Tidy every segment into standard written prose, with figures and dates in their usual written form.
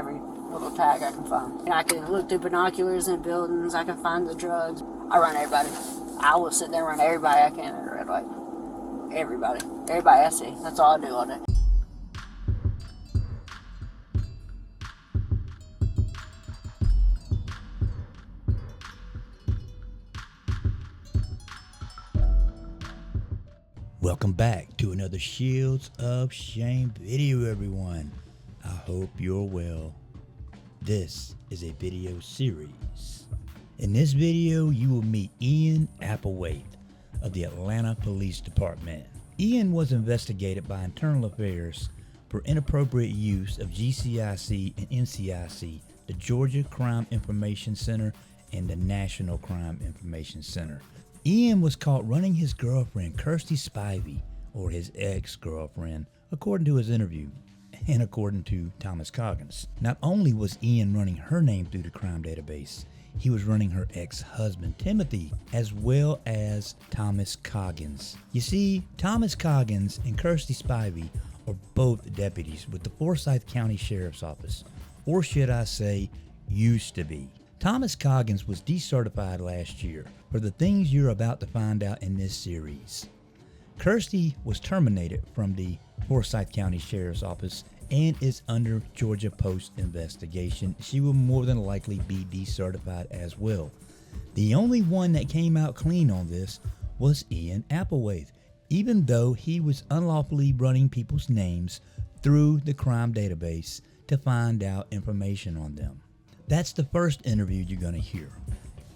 every little tag I can find. And I can look through binoculars in buildings. I can find the drugs. I run everybody. I will sit there and run everybody I can at a red light. Everybody. Everybody I see. That's all I do all day. Welcome back to another Shields of Shame video, everyone. I hope you're well. This is a video series. In this video, you will meet Ian Applewhite of the Atlanta Police Department. Ian was investigated by Internal Affairs for inappropriate use of GCIC and NCIC, the Georgia Crime Information Center and the National Crime Information Center. Ian was caught running his girlfriend, Kirsty Spivey, or his ex-girlfriend, according to his interview, and according to Thomas Coggins. Not only was Ian running her name through the crime database, he was running her ex-husband, Timothy, as well as Thomas Coggins. You see, Thomas Coggins and Kirsty Spivey are both deputies with the Forsyth County Sheriff's Office, or should I say, used to be. Thomas Coggins was decertified last year for the things you're about to find out in this series. Kirsty was terminated from the Forsyth County Sheriff's Office and is under Georgia Post investigation. She will more than likely be decertified as well. The only one that came out clean on this was Ian Applewhite, even though he was unlawfully running people's names through the crime database to find out information on them. That's the first interview you're going to hear.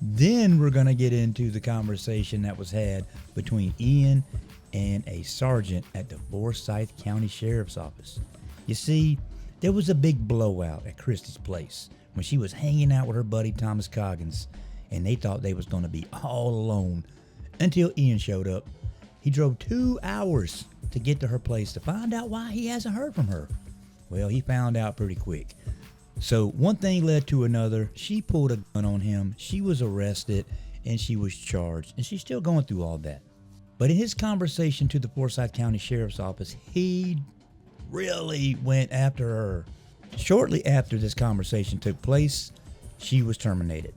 Then we're going to get into the conversation that was had between Ian and a sergeant at the Forsyth County Sheriff's Office. You see, there was a big blowout at Kirsty's place when she was hanging out with her buddy Thomas Coggins, and they thought they was going to be all alone until Ian showed up. He drove 2 hours to get to her place to find out why he hasn't heard from her. Well, he found out pretty quick. So one thing led to another. She pulled a gun on him, she was arrested, and she was charged, and she's still going through all that. But in his conversation to the Forsyth County Sheriff's Office, he really went after her. Shortly after this conversation took place, she was terminated,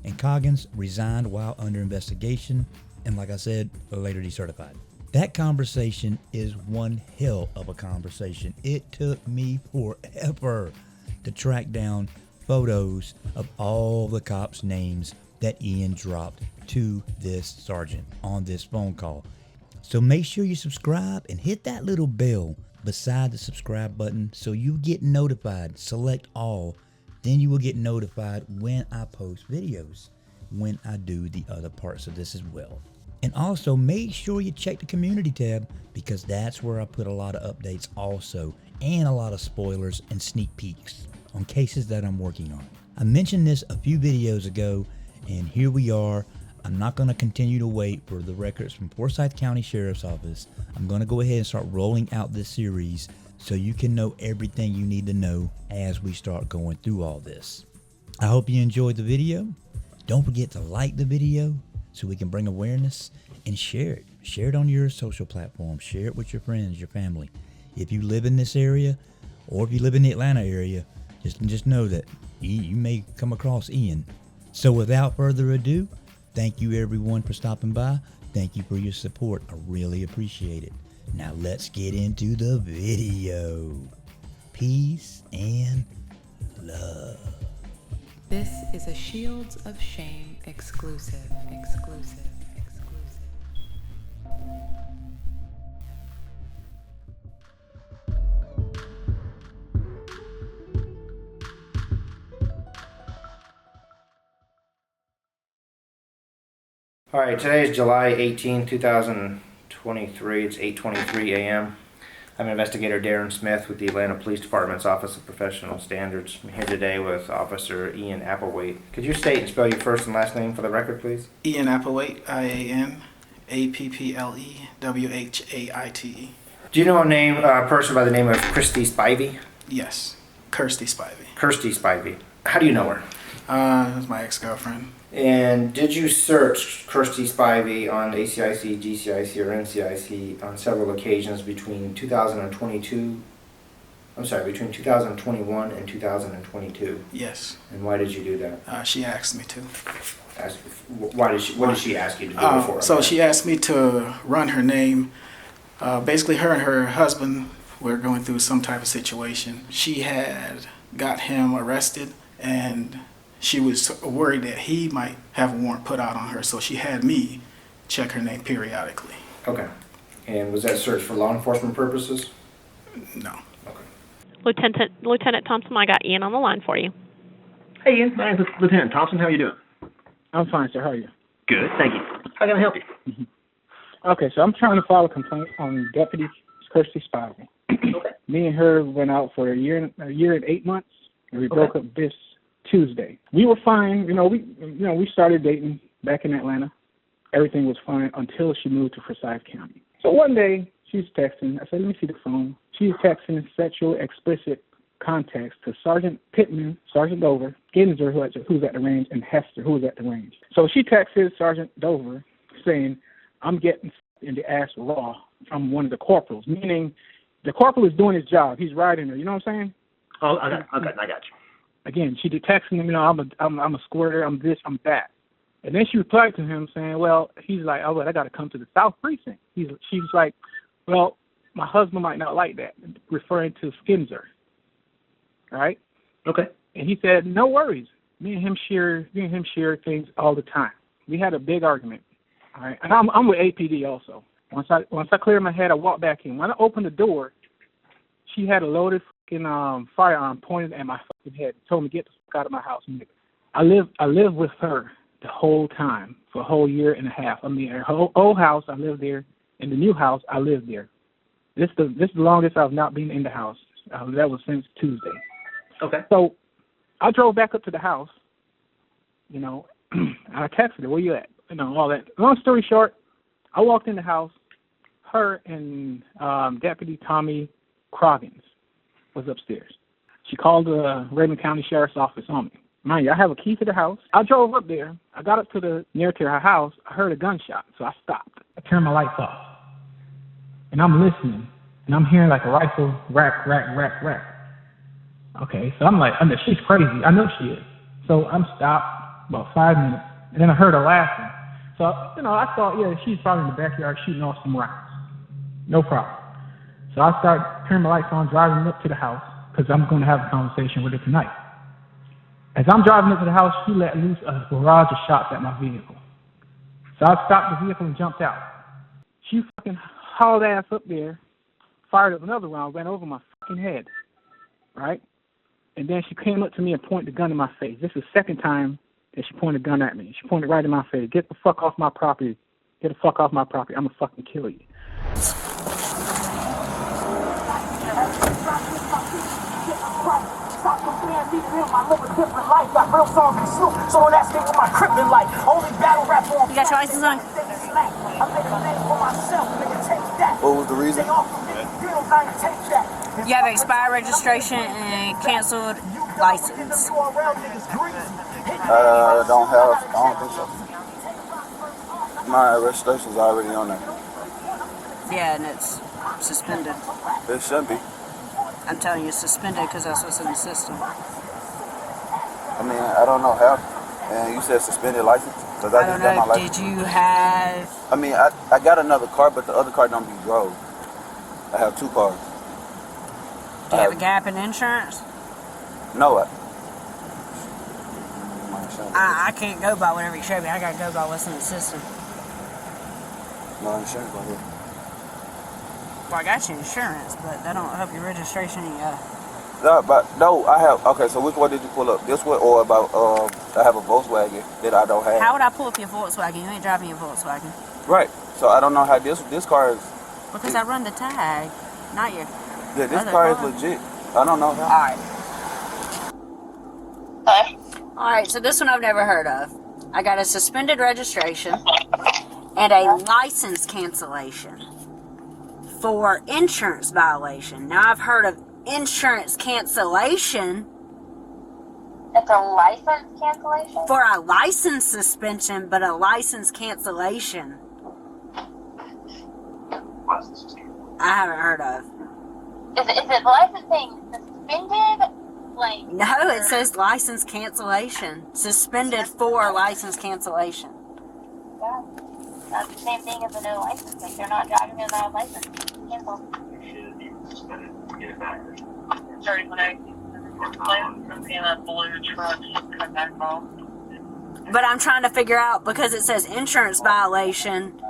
and Coggins resigned while under investigation, and like I said, later decertified. That conversation is one hell of a conversation. It took me forever to track down photos of all the cops' names that Ian dropped to this sergeant on this phone call. So make sure you subscribe and hit that little bell beside the subscribe button so you get notified. Select all, then you will get notified when I post videos, when I do the other parts of this as well. And also make sure you check the community tab, because that's where I put a lot of updates also, and a lot of spoilers and sneak peeks on cases that I'm working on. I mentioned this a few videos ago, and here we are. I'm not going to continue to wait for the records from Forsyth County Sheriff's Office. I'm going to go ahead and start rolling out this series so you can know everything you need to know as we start going through all this. I hope you enjoyed the video. Don't forget to like the video so we can bring awareness, and share it. Share it on your social platforms. Share it with your friends, your family. If you live in this area, or if you live in the Atlanta area, just know that you may come across Ian. So without further ado, thank you everyone for stopping by. Thank you for your support. I really appreciate it. Now let's get into the video. Peace and love. This is a Shields of Shame exclusive. All right, today is July 18, 2023. It's 8:23 a.m. I'm Investigator Darren Smith with the Atlanta Police Department's Office of Professional Standards. I'm here today with Officer Ian Applewhite. Could you state and spell your first and last name for the record, please? Ian Applewhite, IANAPPLEWHAITE. Do you know a person by the name of Kirsty Spivey? Yes, Kirsty Spivey. Kirsty Spivey. How do you know her? It was my ex-girlfriend. And did you search Kirsty Spivey on ACIC, GCIC, or NCIC on several occasions between 2022 I'm sorry, between 2021 and 2022. Yes. And why did you do that? She asked me to. What did she ask you to do it for? So she asked me to run her name. Basically, her and her husband were going through some type of situation. She had got him arrested, and she was worried that he might have a warrant put out on her. So she had me check her name periodically. Okay. And was that search for law enforcement purposes? No. Okay. Lieutenant Thompson, I got Ian on the line for you. Hey, Ian. My name's Lieutenant Thompson. How are you doing? I'm fine, sir. How are you? Good, thank you. How can I help you? Okay, so I'm trying to file a complaint on Deputy Kirsty Spivey. Okay. Me and her went out for a year and 8 months, and we broke up this Tuesday. We were fine. We started dating back in Atlanta. Everything was fine until she moved to FORSYTH County. So one day, she's texting. I said, let me see the phone. She's texting sexual explicit contacts to Sergeant Pittman, Sergeant Dover, Ginzer, who's at the range, and Hester, who's at the range. So she texted Sergeant Dover saying, I'm getting in the ass raw from one of the corporals, meaning the corporal is doing his job. He's riding her. You know what I'm saying? Oh, I got you. Again, she did texting him, I'm a squirter, I'm this, I'm that. And then she replied to him saying, well, he's like, oh, well, I got to come to the South Precinct. She's like, well, my husband might not like that, referring to Skinzer. Right? Okay. And he said, no worries. Me and him share things all the time. We had a big argument. All right. And I'm with APD also. Once I cleared my head, I walked back in. When I opened the door, she had a loaded fucking firearm pointed at my fucking head. Told me, get the fuck out of my house, nigga. I lived with her the whole time for a whole year and a half. I mean, her whole old house, I lived there. In the new house, I lived there. This is the longest I've not been in the house. That was since Tuesday. Okay. So I drove back up to the house, and I texted her, where you at? All that. Long story short, I walked in the house. Her and Deputy Tommy Croggins was upstairs. She called the Raymond County Sheriff's Office on me. Mind you, I have a key to the house. I drove up there. I got up near to her house. I heard a gunshot, so I stopped. I turned my lights off, and I'm listening, and I'm hearing like a rifle rack, rack, rack, rack. Okay, so I'm like, she's crazy. I know she is. So I'm stopped about 5 minutes, and then I heard her laughing. So, I thought, yeah, she's probably in the backyard shooting off some rounds. No problem. So I started turning my lights on, driving up to the house, because I'm going to have a conversation with her tonight. As I'm driving up to the house, she let loose a barrage of shots at my vehicle. So I stopped the vehicle and jumped out. She fucking hauled ass up there, fired up another round, ran over my fucking head, right? And then she came up to me and pointed the gun in my face. This is the second time that she pointed a gun at me. She pointed right in my face. Get the fuck off my property. Get the fuck off my property. I'm gonna fucking kill you. Stop comparing me to him. I live a different life. Got real songs and Snoop. So don't ask me what my crippin' like. Only battle rap on. You got your license on? I made a name for myself. Nigga, take that. What was the reason? You have expired registration and canceled license. I don't think so. My registration's already on there. Yeah, and it's suspended. It should be. I'm telling you, it's suspended because that's what's in the system. I mean, I don't know how. And you said suspended license? Because I don't know. Did you have... I mean, I got another car, but the other car don't be drove. I have two cars. Do you have a gap in insurance? No. I can't go by whatever you show me. I got to go by what's in the system. No insurance right here. Well, I got your insurance, but that don't help your registration. No, I have. Okay, so which one did you pull up? This one or about? I have a Volkswagen that I don't have. How would I pull up your Volkswagen? You ain't driving your Volkswagen. Right. So I don't know how this car is. Because I run the tag, not your. Yeah, this car is legit. I don't know how. All right. Alright, so this one I've never heard of. I got a suspended registration and a license cancellation for insurance violation. Now I've heard of insurance cancellation. It's a license cancellation? For a license suspension, but a license cancellation. I haven't heard of. Is it licensing suspended? Like No, it says license cancellation. Suspended for license cancellation. Yeah. That's the same thing as a no license. Like they're not driving without a license. Cancel. You should be suspended. Get it back. Sorry, when I blue truck come back off. But I'm trying to figure out, because it says insurance violation,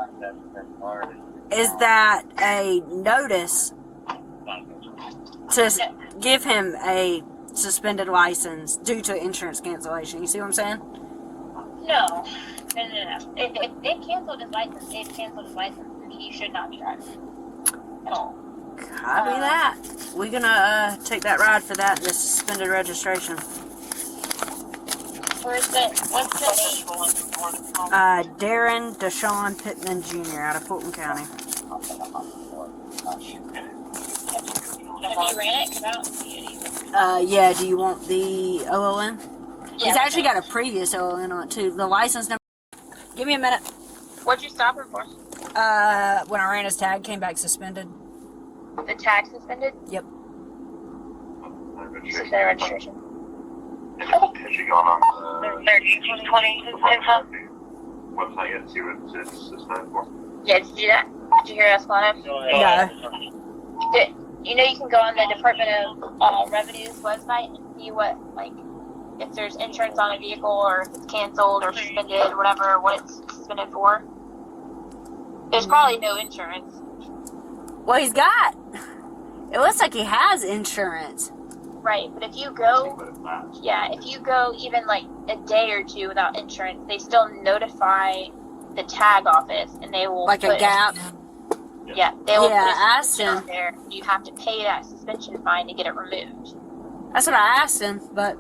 is that a notice to give him a suspended license due to insurance cancellation? You see what I'm saying? No. If they canceled his license, they've canceled his license. He should not be driving at all. Copy that. We're gonna take that ride for that, the suspended registration. What's the name? Darren Deshaun Pittman Jr. out of Fulton County. Have you ran it? 'Cause I don't see it either. Yeah, do you want the OLN? Yeah, He's actually got a previous OLN on it too. The license number. Give me a minute. What'd you stop her for? When I ran his tag, came back suspended. The tag suspended? Yep. Suspended registration. Has she gone on the 3020 website yet to see what it's suspended for? Yeah, did you do that? Did you hear us on it? No. You know you can go on the Department of Revenue's website and see what, like, if there's insurance on a vehicle or if it's canceled or suspended, whatever, what it's suspended for. There's probably no insurance. Well, he's got. It looks like he has insurance. Right, but if you go, if you go even like a day or two without insurance, they still notify the tag office and they will Like a gap. Yeah, they will Yeah, put I a asked him. suspension on there. You have to pay that suspension fine to get it removed. That's what I asked him, but.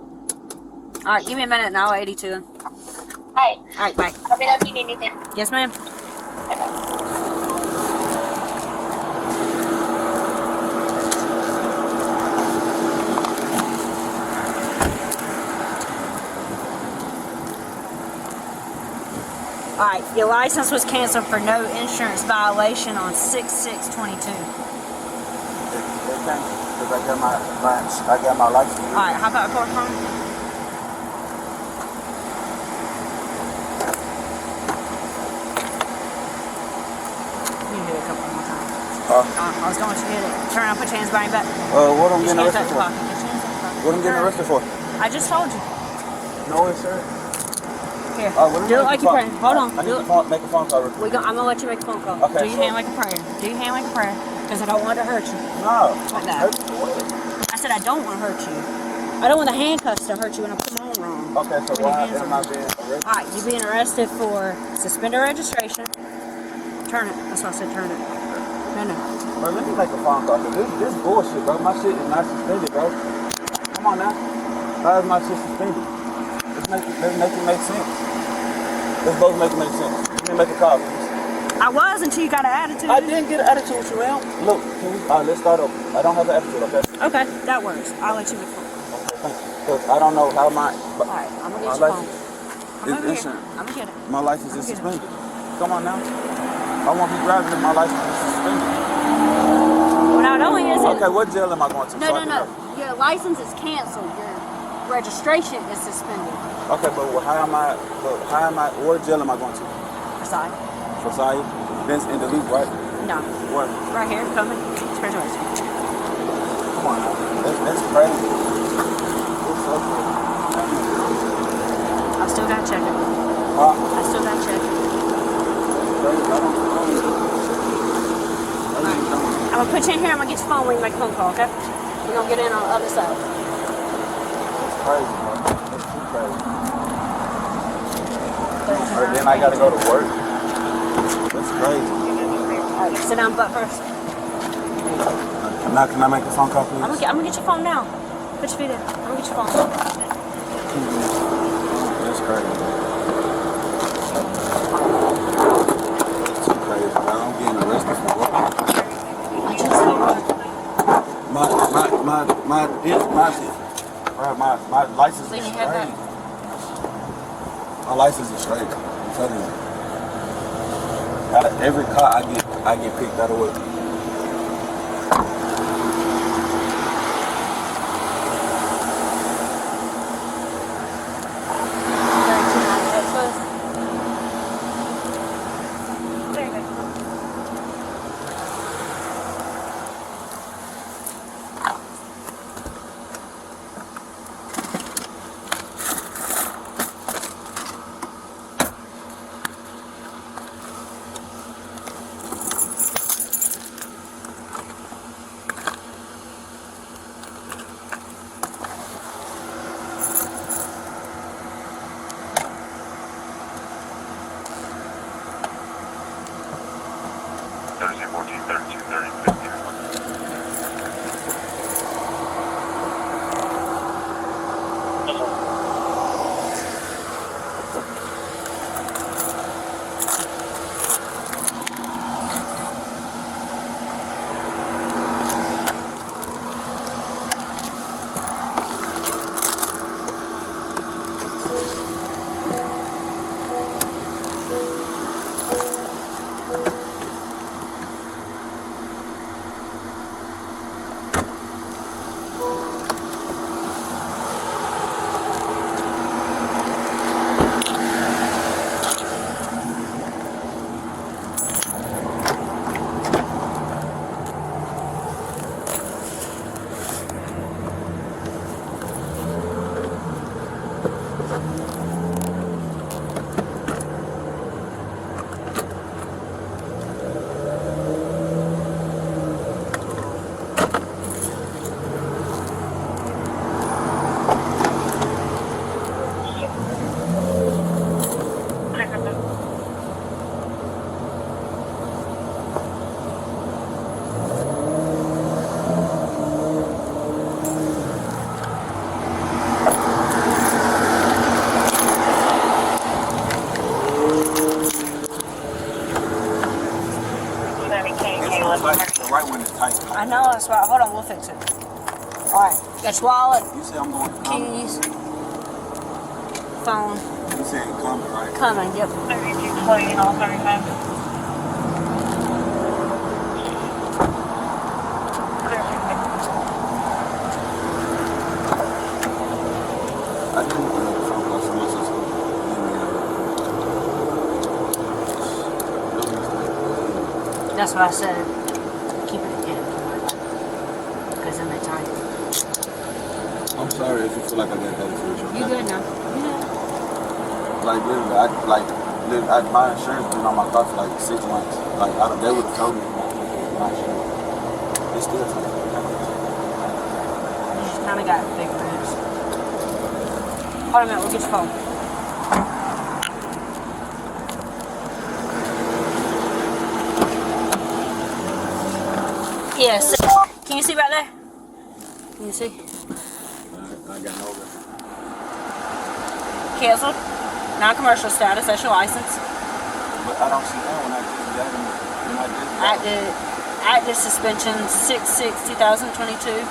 Alright, give me a minute and I'll 82 him. Alright. Alright, bye. Let me know if you need anything. Yes, ma'am. Alright, your license was canceled for no insurance violation on 6/6/22. Because I got my license. Alright, how about a call phone? You can do it a couple more times. I was going to hit it. Turn around, put your hands behind your back. What am I getting Get your hands arrested out for? your pocket. Get your hands out your pocket. What am I getting arrested for? I just told you. No, sir. Here, do it like you're praying. Hold on. I need to make a phone call real quick. I'm going to let you make a phone call. Okay, do your hand like a prayer. Do your hand like a prayer. Because I don't want to hurt you. No. Like that. I said I don't want to hurt you. I don't want the handcuffs to hurt you when I put them on wrong. Okay, so why am I being arrested? Alright, you're being arrested for suspended registration. Turn it. That's why I said turn it. No. Bro, let me make a phone call. This bullshit, bro. My shit is not suspended, bro. Come on now. How is my shit suspended? Let's make it make sense. Let's both make it make sense. Let me make a call, please. I was until you got an attitude. I didn't get an attitude with you, man. Look, let's start over. I don't have an attitude, okay? Okay, that works. I'll let you make a phone call. Okay, thank you. Because I don't know how my... Alright, I'm going to get your phone. I'm going to get it. My license is suspended. Come on now. I won't be driving if my license is suspended. Well, not only is it... Okay, what jail am I going to? No. Your license is canceled. Your registration is suspended. Okay, but how am I, what jail am I going to? Versailles. Versailles? Vince in the loop, right? No. What? Right here, coming. Express West. Come on now. That's crazy. It's so cool. I still got to check it. Huh? I still got to check it. I'm going to put you in here. I'm going to get your phone when you make a phone call, okay? We're going to get in on the other side. That's crazy, bro. That's too crazy. Then I got to go to work. That's crazy. All right, sit down butt first. Now, can I make a phone call, please? I'm going to get your phone now. Put your feet in. I'm going to get your phone. That's crazy. That's too crazy, bro. I'm getting arrested for what? My license is straight. My license is straight. I'm telling you. Out of every car I get picked out of work. The right one is tight. I know, that's right. Hold on, we'll fix it. Alright, got your wallet, You say I'm going to keys, phone. You said coming, right? Coming, yep. I didn't put up the phone call. Someone said something. That's what I said. Keep it together. Because then they time. I'm sorry if you feel like I got that information. You good now? Like literally, my insurance been on my car for like 6 months. Like they would have told me my insurance. It's still time. You just kind of got big moves. Hold on a minute, we'll get your phone. Yes. Can you see right there? Can you see? I got no over. Canceled. Non-commercial status. That's your license. But I don't see that when I did that. Active suspension 6/6/2022.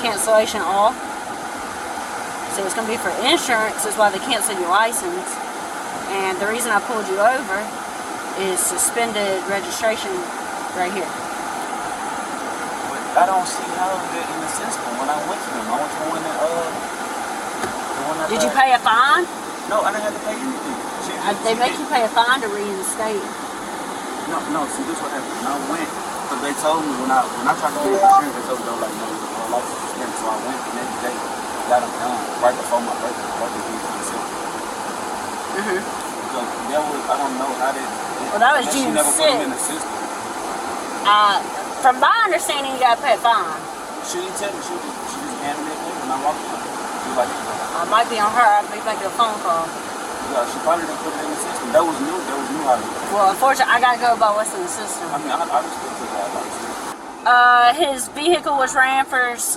Cancellation all. So it's going to be for insurance is why they canceled your license. And the reason I pulled you over is suspended registration right here. I don't see how they're in the system when I went to them. I went to the one that, Did you pay a fine? No, I didn't have to pay anything. They make you pay a fine to reinstate. No, see, this is what happened. When I went, because they told me when I tried to get insurance, they told me, like, no, your license is suspended. So I went the next day, got them done right before my birthday. June 26th. So that was, I don't know how they. Well, that was June 6th. She never put them in the system. From my understanding, you got to pay a fine. She didn't tell me. She just handed it to me when I walked in. She was like, I might be on her. I may make a phone call. Yeah, she probably didn't put it in the system. That was new. Out of it. Well, unfortunately, I got to go by what's in the system. I mean, I just looked at that. His vehicle was ran for, his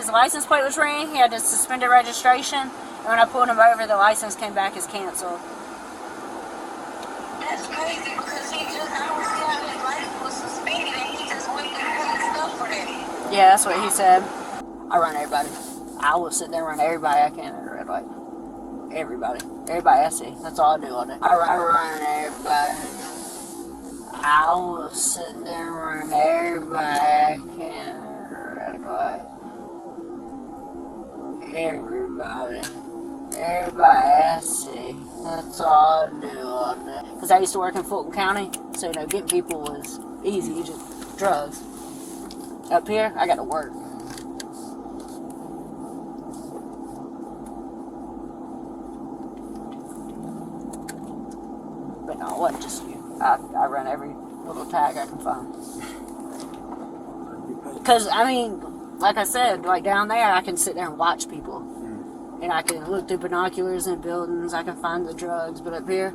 license plate was ran. He had a suspended registration. And when I pulled him over, the license came back as canceled. That's crazy because I don't see how his license was suspended and he just went through his stuff for that. Yeah, that's what he said. I run everybody. I will sit there and run everybody I can at a red light. Everybody I see. That's all I do all day. I run everybody. I will sit there and run everybody I can at a red light. Everybody I see. That's all I do all day. Because I used to work in Fulton County, so getting people was easy. You just drugs. Up here, I got to work. But no, it wasn't just you. I run every little tag I can find. Because, I mean, like I said, like down there, I can sit there and watch people. And I can look through binoculars in buildings. I can find the drugs. But up here,